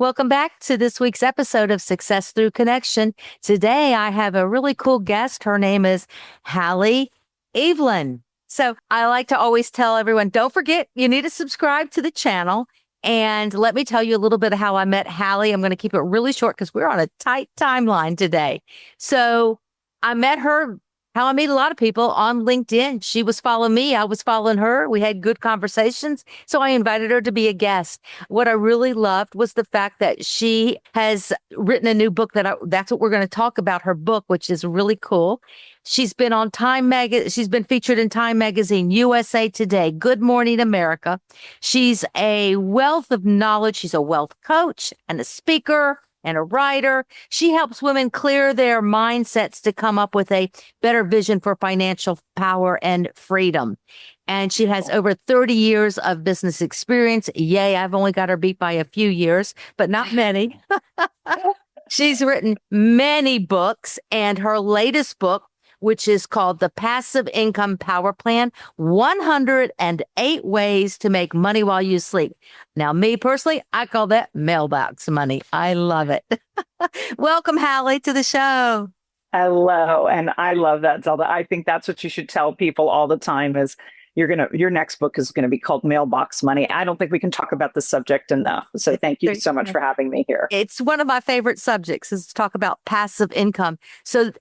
Welcome back to this week's episode of Success Through Connection. Today, I have a really cool guest. Her name is Halle Eavelyn. So I like to always tell everyone, don't forget, you need to subscribe to the channel. And let me tell you a little bit of how I met Halle. I'm going to keep it really short because we're on a tight timeline today. So I met her, how I meet a lot of people, on LinkedIn. She was following me. I was following her. We had good conversations. So I invited her to be a guest. What I really loved was the fact that she has written a new book that's what we're going to talk about, her book, which is really cool. She's been on she's been featured in Time Magazine, USA Today, Good Morning America. She's a wealth of knowledge. She's a wealth coach and a speaker and a writer. She helps women clear their mindsets to come up with a better vision for financial power and freedom. And she has over 30 years of business experience. Yay, I've only got her beat by a few years, but not many. She's written many books, and her latest book, which is called The Passive Income Power Plan, 108 Ways to Make Money While You Sleep. Now, me personally, I call that mailbox money. I love it. Welcome, Halle, to the show. Hello. And I love that, Zelda. I think that's what you should tell people all the time is your next book is going to be called Mailbox Money. I don't think we can talk about the subject enough. So thank you so much for having me here. It's one of my favorite subjects is to talk about passive income. So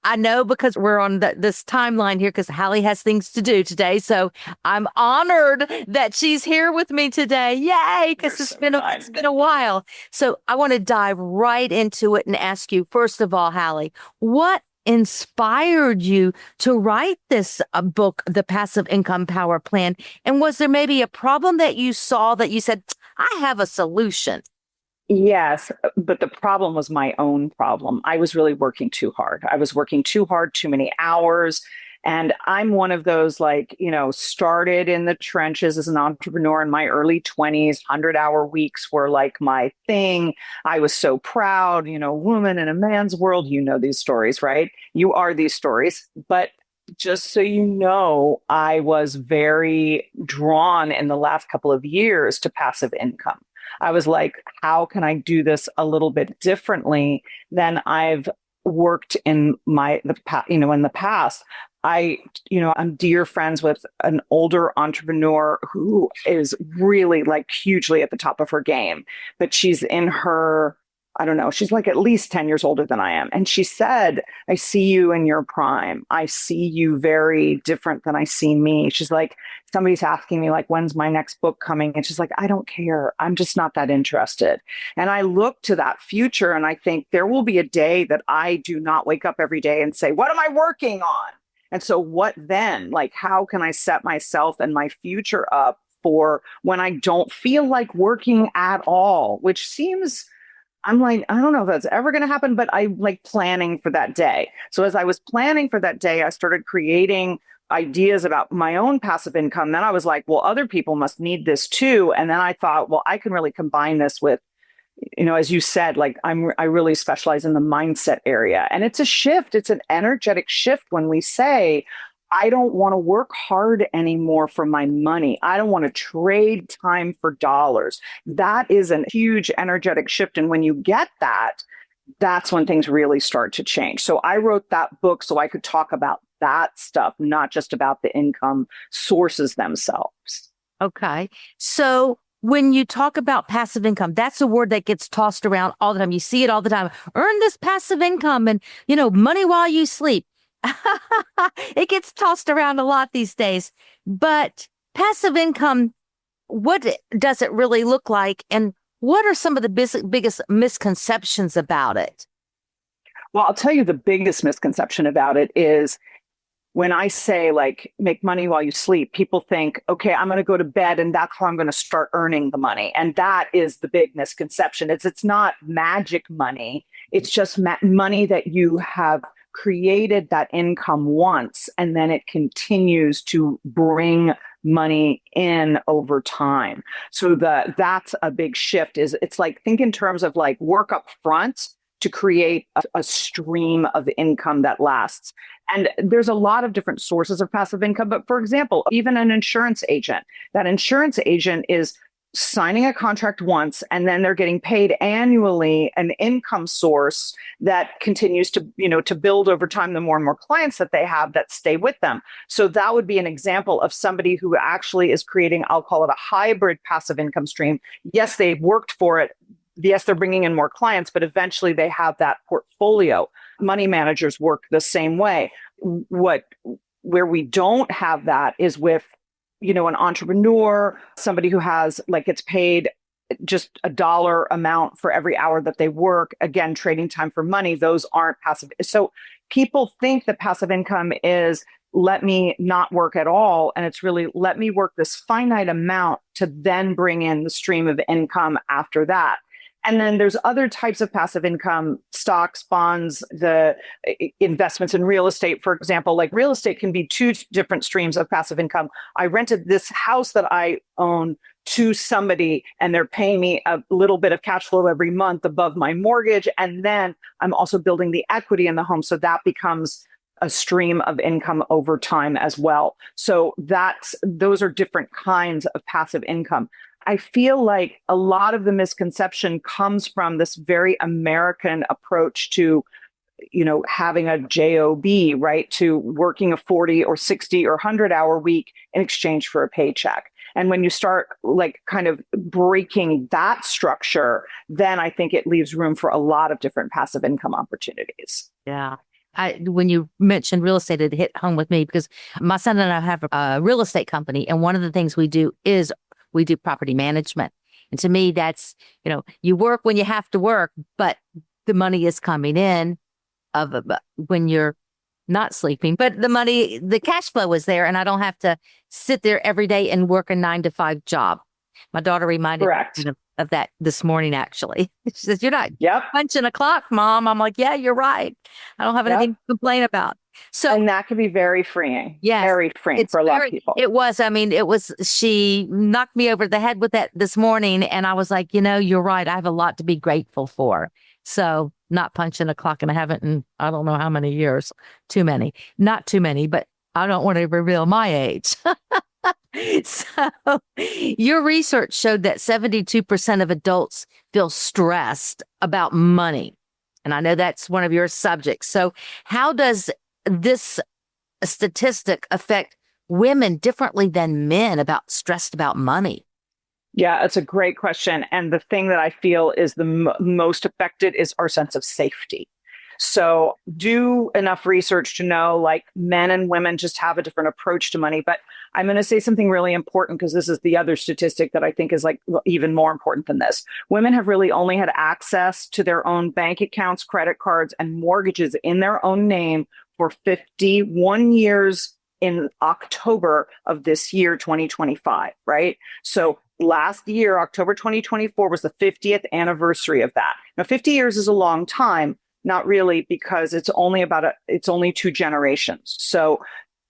I know because we're on this timeline here because Halle has things to do today. So I'm honored that she's here with me today. Yay, because it's been a while. So I want to dive right into it and ask you, first of all, Halle, what inspired you to write this book, The Passive Income Power Plan? And was there maybe a problem that you saw that you said, I have a solution? Yes, but the problem was my own problem. I was really working too hard. I was working too hard, too many hours. And I'm one of those, started in the trenches as an entrepreneur in my early 20s. 100-hour weeks were like my thing. I was so proud, woman in a man's world. You know these stories, right? You are these stories. But just so you know, I was very drawn in the last couple of years to passive income. I was like, how can I do this a little bit differently than I've worked in the past? I'm dear friends with an older entrepreneur who is really hugely at the top of her game, but she's in her, I don't know, she's like at least 10 years older than I am. And she said, I see you in your prime. I see you very different than I see me. She's like, somebody's asking me when's my next book coming? And she's like, I don't care. I'm just not that interested. And I look to that future and I think there will be a day that I do not wake up every day and say, what am I working on? And so what then? How can I set myself and my future up for when I don't feel like working at all, which seems, I'm like, I don't know if that's ever going to happen, but I like planning for that day. So as I was planning for that day, I started creating ideas about my own passive income. Then I was like, well, other people must need this too. And then I thought, well, I can really combine this with, as you said, I really specialize in the mindset area. And it's a shift. It's an energetic shift when we say, I don't want to work hard anymore for my money. I don't want to trade time for dollars. That is a huge energetic shift. And when you get that, that's when things really start to change. So I wrote that book so I could talk about that stuff, not just about the income sources themselves. Okay. So when you talk about passive income, that's a word that gets tossed around all the time. You see it all the time. Earn this passive income and, money while you sleep. It gets tossed around a lot these days. But passive income, what does it really look like? And what are some of the biggest misconceptions about it? Well, I'll tell you the biggest misconception about it is when I say make money while you sleep, people think, okay, I'm going to go to bed and that's how I'm going to start earning the money. And that is the big misconception. It's not magic money. It's just money that you have created that income once, and then it continues to bring money in over time. So that's a big shift. It's think in terms of work up front to create a stream of income that lasts. And there's a lot of different sources of passive income. But for example, even an insurance agent, that insurance agent is signing a contract once and then they're getting paid annually an income source that continues to, to build over time the more and more clients that they have that stay with them. So that would be an example of somebody who actually is creating, I'll call it a hybrid passive income stream. Yes, they worked for it. Yes, they're bringing in more clients, but eventually they have that portfolio. Money managers work the same way. Where we don't have that is with an entrepreneur, somebody who has gets paid just a dollar amount for every hour that they work. Again, trading time for money, those aren't passive. So people think that passive income is let me not work at all. And it's really let me work this finite amount to then bring in the stream of income after that. And then there's other types of passive income, stocks, bonds, the investments in real estate, for example. Like real estate can be two different streams of passive income. I rented this house that I own to somebody and they're paying me a little bit of cash flow every month above my mortgage. And then I'm also building the equity in the home. So that becomes a stream of income over time as well. So those are different kinds of passive income. I feel like a lot of the misconception comes from this very American approach to, having a job, right? To working a 40 or 60 or 100-hour week in exchange for a paycheck. And when you start kind of breaking that structure, then I think it leaves room for a lot of different passive income opportunities. Yeah. When you mentioned real estate, it hit home with me because my son and I have a real estate company. And one of the things we do is we do property management. And to me, that's, you work when you have to work, but the money is coming in when you're not sleeping, but the cash flow is there. And I don't have to sit there every day and work a 9-to-5 job. My daughter reminded me of that this morning, actually. She says, you're not punching a clock, Mom. I'm like, yeah, you're right. I don't have anything to complain about. So, and that can be very freeing. Yes, very freeing for a lot of people. It was. I mean, she knocked me over the head with that this morning. And I was like, you're right. I have a lot to be grateful for. So not punching a clock, and I haven't in I don't know how many years. Too many. Not too many, but I don't want to reveal my age. So your research showed that 72% of adults feel stressed about money. And I know that's one of your subjects. So how does this statistic affect women differently than men stressed about money? Yeah, it's a great question. And the thing that I feel is the most affected is our sense of safety. So do enough research to know men and women just have a different approach to money. But I'm going to say something really important because this is the other statistic that I think is even more important than this. Women have really only had access to their own bank accounts, credit cards, and mortgages in their own name for 51 years in October of this year, 2025, right? So last year, October 2024 was the 50th anniversary of that. Now, 50 years is a long time. Not really, because it's only it's only 2 generations. So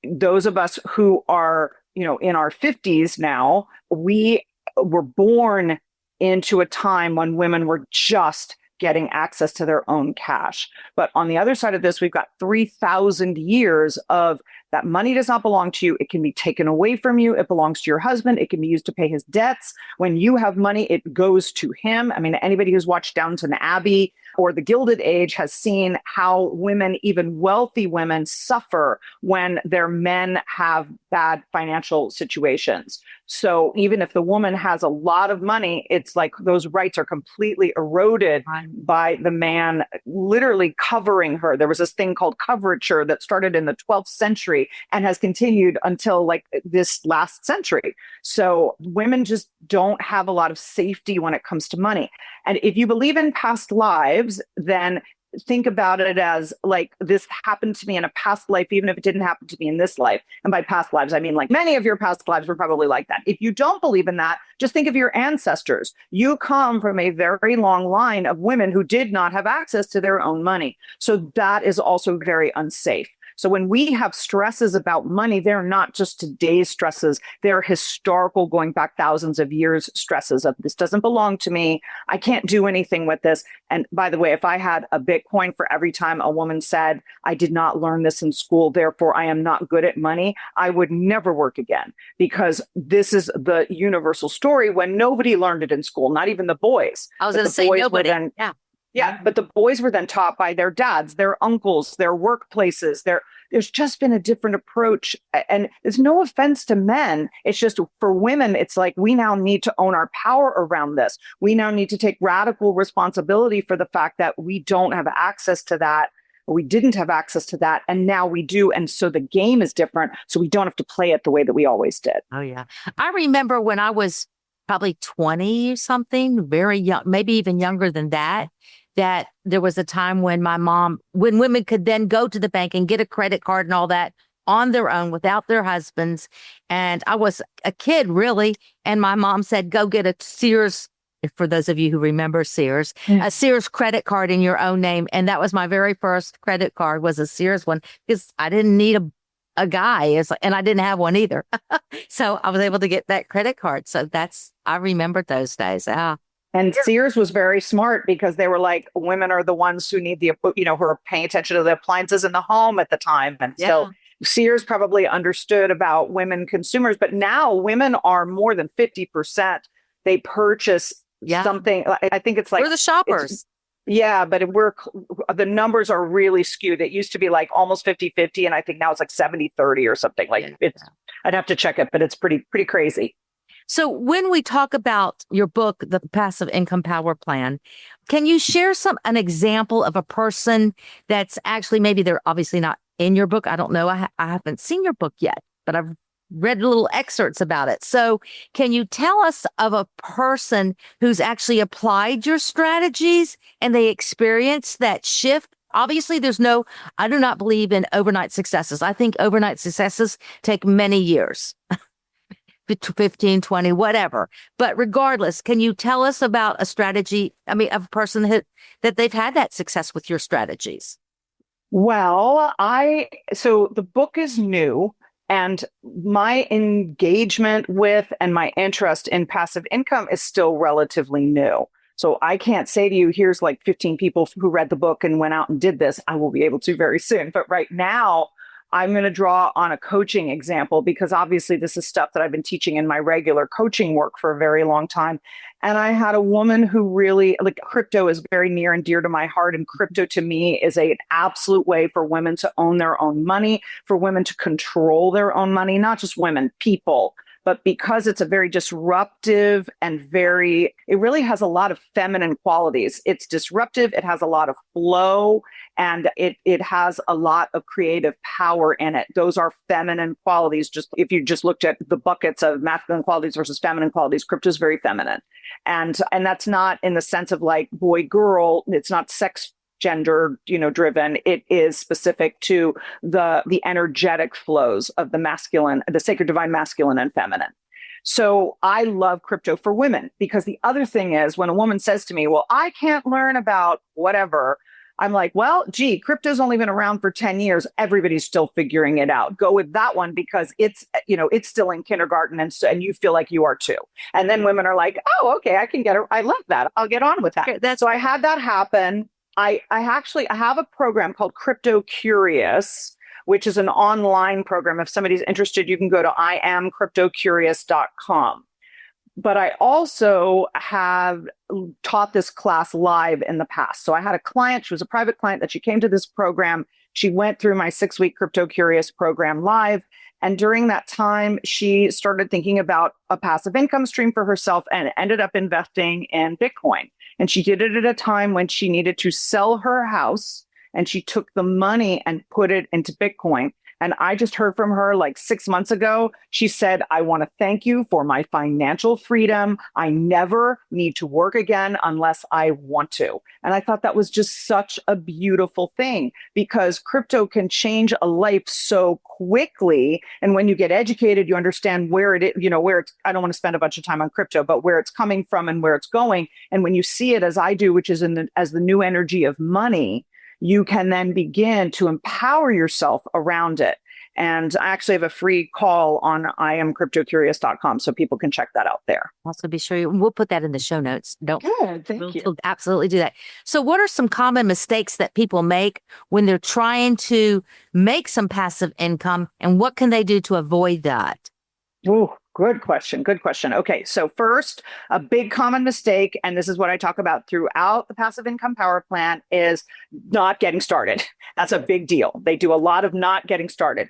those of us who are, in our 50s now, we were born into a time when women were just getting access to their own cash. But on the other side of this, we've got 3,000 years of that money does not belong to you. It can be taken away from you. It belongs to your husband. It can be used to pay his debts. When you have money, it goes to him. I mean, anybody who's watched Downton Abbey or The Gilded Age has seen how women, even wealthy women, suffer when their men have bad financial situations. So even if the woman has a lot of money, it's like those rights are completely eroded by the man literally covering her. There was this thing called coverature that started in the 12th century and has continued until this last century. So women just don't have a lot of safety when it comes to money. And if you believe in past lives, then think about it as this happened to me in a past life, even if it didn't happen to me in this life. And by past lives, I mean many of your past lives were probably like that. If you don't believe in that, just think of your ancestors. You come from a very long line of women who did not have access to their own money. So that is also very unsafe. So when we have stresses about money, they're not just today's stresses. They're historical, going back thousands of years stresses of this doesn't belong to me. I can't do anything with this. And by the way, if I had a Bitcoin for every time a woman said, I did not learn this in school, therefore I am not good at money, I would never work again, because this is the universal story when nobody learned it in school, not even the boys. I was going to say nobody. Yeah, but the boys were then taught by their dads, their uncles, their workplaces. There's just been a different approach. And there's no offense to men. It's just for women, it's like we now need to own our power around this. We now need to take radical responsibility for the fact that we don't have access to that. We didn't have access to that, and now we do. And so the game is different. So we don't have to play it the way that we always did. Oh, yeah. I remember when I was probably 20 or something, very young, maybe even younger than that there was a time when when women could then go to the bank and get a credit card and all that on their own without their husbands. And I was a kid, really. And my mom said, go get a Sears, for those of you who remember Sears, a Sears credit card in your own name. And that was my very first credit card, was a Sears one, because I didn't need a guy, and I didn't have one either. So I was able to get that credit card. So I remember those days. Yeah. And Sears was very smart, because they were like, women are the ones who need who are paying attention to the appliances in the home at the time. And so Sears probably understood about women consumers, but now women are more than 50%. They purchase something. I think it's like, we're the shoppers. Yeah, but the numbers are really skewed. It used to be like almost 50-50. And I think now it's like 70-30 or something. I'd have to check it, but it's pretty crazy. So when we talk about your book, The Passive Income Power Plan, can you share an example of a person that's actually, maybe they're obviously not in your book. I don't know. I haven't seen your book yet, but I've read little excerpts about it. So can you tell us of a person who's actually applied your strategies and they experienced that shift? Obviously, I do not believe in overnight successes. I think overnight successes take many years. 15, 20, whatever. But regardless, can you tell us about a strategy, of a person that they've had that success with your strategies? Well, so the book is new, and my engagement with and my interest in passive income is still relatively new. So I can't say to you, here's like 15 people who read the book and went out and did this. I will be able to very soon. But right now, I'm going to draw on a coaching example, because obviously this is stuff that I've been teaching in my regular coaching work for a very long time. And I had a woman who really, crypto is very near and dear to my heart. And crypto to me is an absolute way for women to own their own money, for women to control their own money, not just women, people. But because it's a very disruptive and it really has a lot of feminine qualities. It's disruptive. It has a lot of flow, and it has a lot of creative power in it. Those are feminine qualities. Just if you just looked at the buckets of masculine qualities versus feminine qualities, crypto is very feminine. And that's not in the sense of like boy, girl. It's not sex gender, driven. It is specific to the energetic flows of the masculine, the sacred divine masculine and feminine. So I love crypto for women, because the other thing is, when a woman says to me, well, I can't learn about whatever, I'm like, well, gee, crypto's only been around for 10 years. Everybody's still figuring it out. Go with that one, because it's still in kindergarten, and you feel like you are too. And then women are like, oh, okay, I can get it. I love that. I'll get on with that. So I had that happen. I have a program called Crypto Curious, which is an online program. If somebody's interested, you can go to iamcryptocurious.com. But I also have taught this class live in the past. So I had a client, she was a private client, that she came to this program. She went through my 6-week Crypto Curious program live. And during that time, she started thinking about a passive income stream for herself and ended up investing in Bitcoin. And she did it at a time when she needed to sell her house, and she took the money and put it into Bitcoin. And I just heard from her like 6 months ago. She said, I want to thank you for my financial freedom. I never need to work again unless I want to. And I thought that was just such a beautiful thing, because crypto can change a life so quickly. And when you get educated, you understand where it is, where it's, I don't want to spend a bunch of time on crypto, but where it's coming from and where it's going. And when you see it as I do, which is as the new energy of money, you can then begin to empower yourself around it. And I actually have a free call on iamcryptocurious.com, so people can check that out there. Also, be sure we'll put that in the show notes. Don't Good, thank you. we'll absolutely do that. So, what are some common mistakes that people make when they're trying to make some passive income, and what can they do to avoid that? Oh, good question. Good question. Okay. So first, a big common mistake, and this is what I talk about throughout the passive income power plan, is not getting started. That's a big deal. They do a lot of not getting started.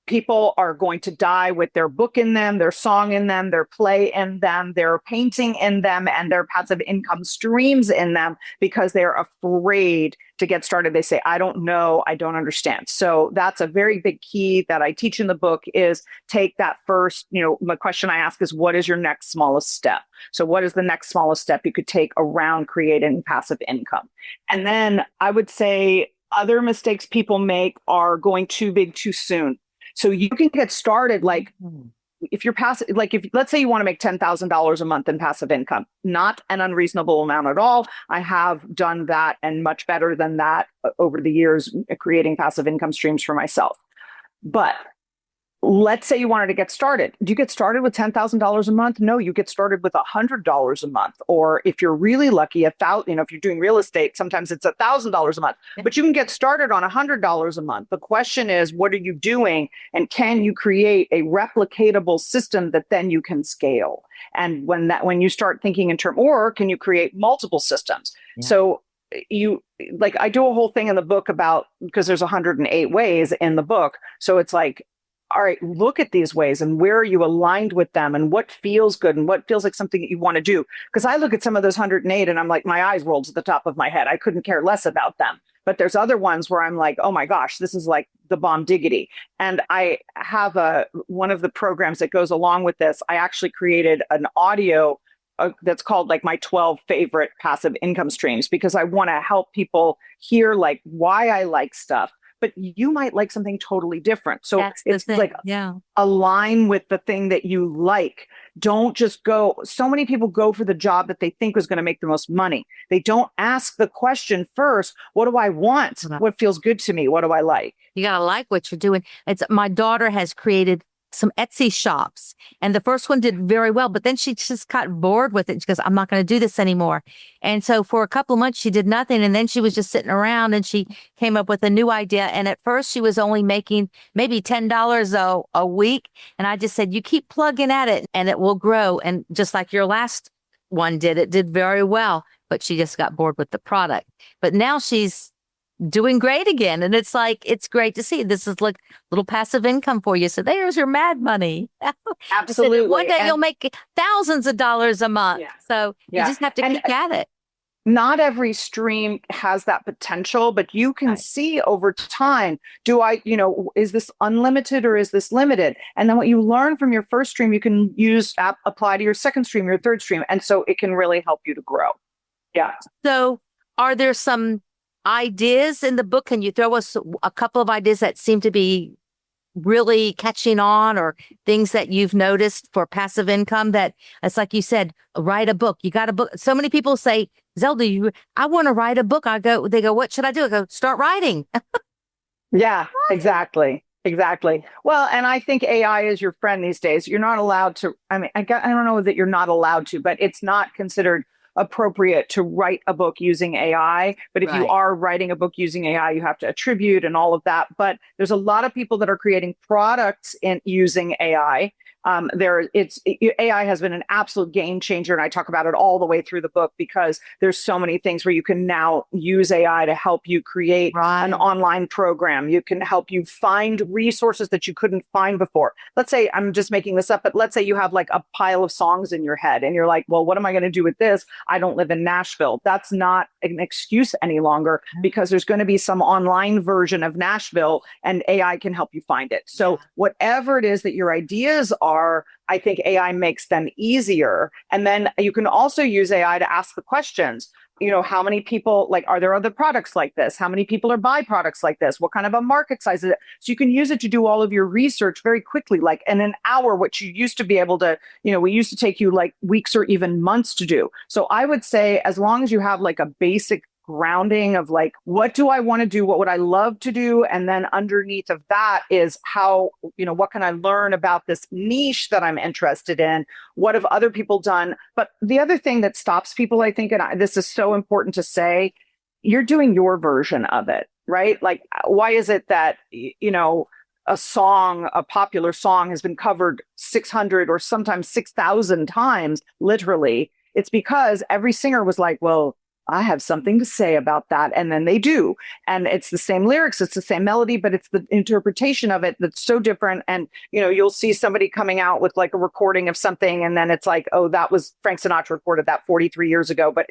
People are going to die with their book in them, their song in them, their play in them, their painting in them, and their passive income streams in them because they're afraid to get started. They say, I don't know, I don't understand. So that's a very big key that I teach in the book is take that first, the question I ask is, what is your next smallest step? So what is the next smallest step you could take around creating passive income? And then I would say other mistakes people make are going too big too soon. So you can get started like if you're passive, like if let's say you want to make $10,000 a month in passive income, not an unreasonable amount at all. I have done that and much better than that over the years, creating passive income streams for myself. But let's say you wanted to get started. Do you get started with $10,000 a month? No, you get started with $100 a month. Or if you're really lucky, if you're doing real estate, sometimes it's $1,000 a month, but you can get started on $100 a month. The question is, what are you doing? And can you create a replicatable system that then you can scale? And when you start thinking in terms, or can you create multiple systems? Yeah. So I do a whole thing in the book about, because there's 108 ways in the book. So it's like, all right, look at these ways and where are you aligned with them and what feels good and what feels like something that you want to do. Because I look at some of those 108 and I'm like, my eyes rolled to the top of my head. I couldn't care less about them. But there's other ones where I'm like, oh my gosh, this is like the bomb diggity. And I have one of the programs that goes along with this. I actually created an audio that's called like my 12 favorite passive income streams, because I want to help people hear like why I like stuff. But you might like something totally different. So it's like align with the thing that you like. Don't just go. So many people go for the job that they think is going to make the most money. They don't ask the question first, what do I want? What feels good to me? What do I like? You got to like what you're doing. My daughter has created some Etsy shops, and the first one did very well, but then she just got bored with it. She goes, I'm not going to do this anymore. And so for a couple of months, she did nothing. And then she was just sitting around and she came up with a new idea. And at first she was only making maybe $10 a week. And I just said, you keep plugging at it and it will grow. And just like your last one did, it did very well, but she just got bored with the product. But now she's doing great again. And it's like, it's great to see. This is like little passive income for you. So there's your mad money. Absolutely. One day you'll make thousands of dollars a month. Yeah. So you just have to keep at it. Not every stream has that potential, but you can see over time, is this unlimited or is this limited? And then what you learn from your first stream, you can apply to your second stream, your third stream. And so it can really help you to grow. Yeah. So are there some ideas in the book? Can you throw us a couple of ideas that seem to be really catching on, or things that you've noticed for passive income that it's like you said, write a book. You got a book. So many people say, Zelda, I want to write a book. They go, what should I do? I go, start writing. Yeah, exactly. Well, and I think AI is your friend these days. You're not allowed to, I don't know that you're not allowed to, but it's not considered appropriate to write a book using AI. But if you are writing a book using AI, you have to attribute and all of that. But there's a lot of people that are creating products using AI. AI has been an absolute game changer, and I talk about it all the way through the book because there's so many things where you can now use AI to help you create an online program. You can help you find resources that you couldn't find before. Let's say, I'm just making this up, but let's say you have like a pile of songs in your head and you're like, well, what am I going to do with this? I don't live in Nashville. That's not an excuse any longer, because there's going to be some online version of Nashville and AI can help you find it. So whatever it is that your ideas are, I think AI makes them easier. And then you can also use AI to ask the questions. How many people, are there other products like this? How many people are buy products like this? What kind of a market size is it? So you can use it to do all of your research very quickly, like in an hour, which you used to be able to, we used to take you like weeks or even months to do. So I would say, as long as you have like a basic grounding of like, what do I want to do? What would I love to do? And then underneath of that is how, what can I learn about this niche that I'm interested in? What have other people done? But the other thing that stops people, I think, and this is so important to say, you're doing your version of it, right? Like, why is it that, a popular song has been covered 600 or sometimes 6,000 times, literally? It's because every singer was like, well, I have something to say about that. And then they do. And it's the same lyrics, it's the same melody, but it's the interpretation of it that's so different. And, you'll see somebody coming out with like a recording of something. And then it's like, oh, that was Frank Sinatra recorded that 43 years ago, but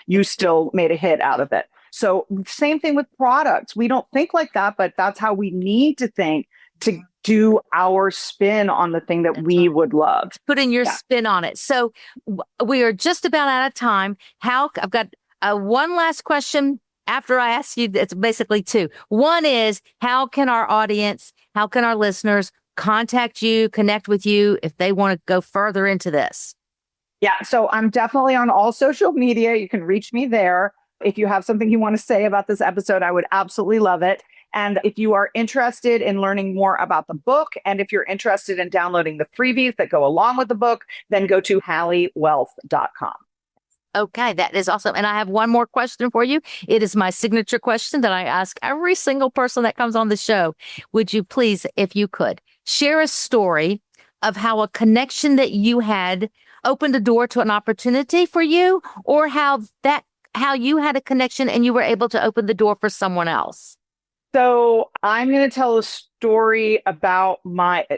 you still made a hit out of it. So same thing with products. We don't think like that, but that's how we need to think to do our spin on the thing that we would love. Put in your spin on it. So we are just about out of time. I've got one last question after I ask you. It's basically two. One is, how can our listeners contact you, connect with you if they want to go further into this? Yeah. So I'm definitely on all social media. You can reach me there. If you have something you want to say about this episode, I would absolutely love it. And if you are interested in learning more about the book, and if you're interested in downloading the freebies that go along with the book, then go to hallewealth.com. Okay, that is awesome. And I have one more question for you. It is my signature question that I ask every single person that comes on the show. Would you please, if you could, share a story of how a connection that you had opened a door to an opportunity for you, or how you had a connection and you were able to open the door for someone else? So I'm going to tell a story about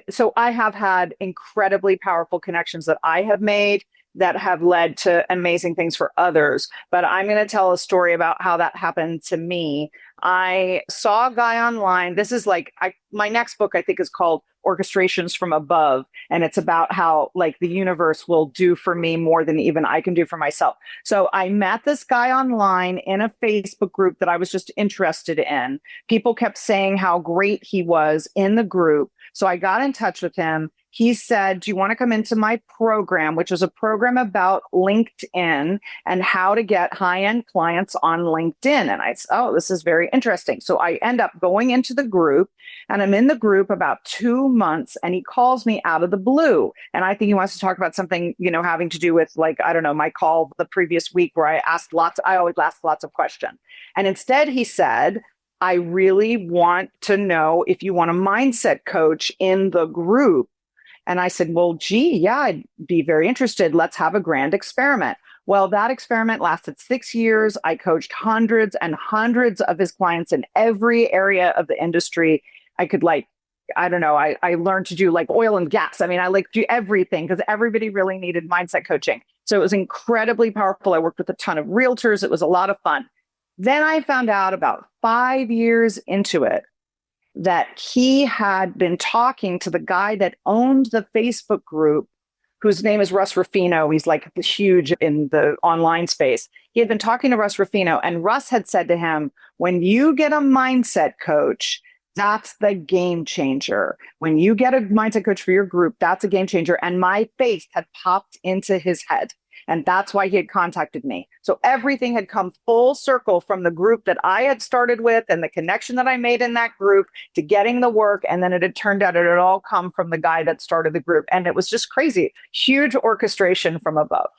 so I have had incredibly powerful connections that I have made that have led to amazing things for others. But I'm going to tell a story about how that happened to me. I saw a guy online. This is like, my next book, I think, is called Orchestrations from Above. And it's about how like the universe will do for me more than even I can do for myself. So I met this guy online in a Facebook group that I was just interested in. People kept saying how great he was in the group. So I got in touch with him. He said, do you want to come into my program, which is a program about LinkedIn and how to get high-end clients on LinkedIn? And I said, oh, this is very interesting. So I end up going into the group, and I'm in the group about 2 months, and he calls me out of the blue. And I think he wants to talk about something, having to do with like, I don't know, my call the previous week where I always ask lots of questions. And instead he said, I really want to know if you want a mindset coach in the group. And I said, well, gee, yeah, I'd be very interested. Let's have a grand experiment. Well, that experiment lasted 6 years. I coached hundreds and hundreds of his clients in every area of the industry. I could I learned to do like oil and gas. I mean, I do everything because everybody really needed mindset coaching. So it was incredibly powerful. I worked with a ton of realtors. It was a lot of fun. Then I found out about 5 years into it that he had been talking to the guy that owned the Facebook group, whose name is Russ Ruffino. He's like huge in the online space. He had been talking to Russ Ruffino, and Russ had said to him, when you get a mindset coach, that's the game changer. When you get a mindset coach for your group, that's a game changer. And my face had popped into his head. And that's why he had contacted me. So everything had come full circle from the group that I had started with and the connection that I made in that group to getting the work. And then it had turned out it had all come from the guy that started the group. And it was just crazy. Huge orchestration from above.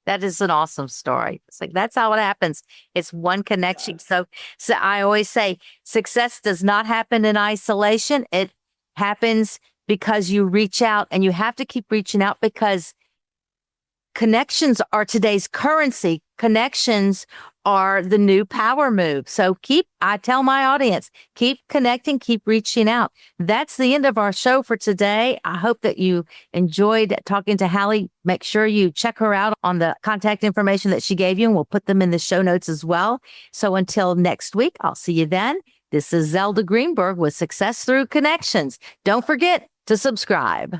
That is an awesome story. It's like, that's how it happens. It's one connection. Yes. So I always say success does not happen in isolation. It happens because you reach out, and you have to keep reaching out because connections are today's currency. Connections are the new power move. So I tell my audience, keep connecting, keep reaching out. That's the end of our show for today. I hope that you enjoyed talking to Halle. Make sure you check her out on the contact information that she gave you, and we'll put them in the show notes as well. So until next week, I'll see you then. This is Zelda Greenberg with Success Through Connections. Don't forget to subscribe.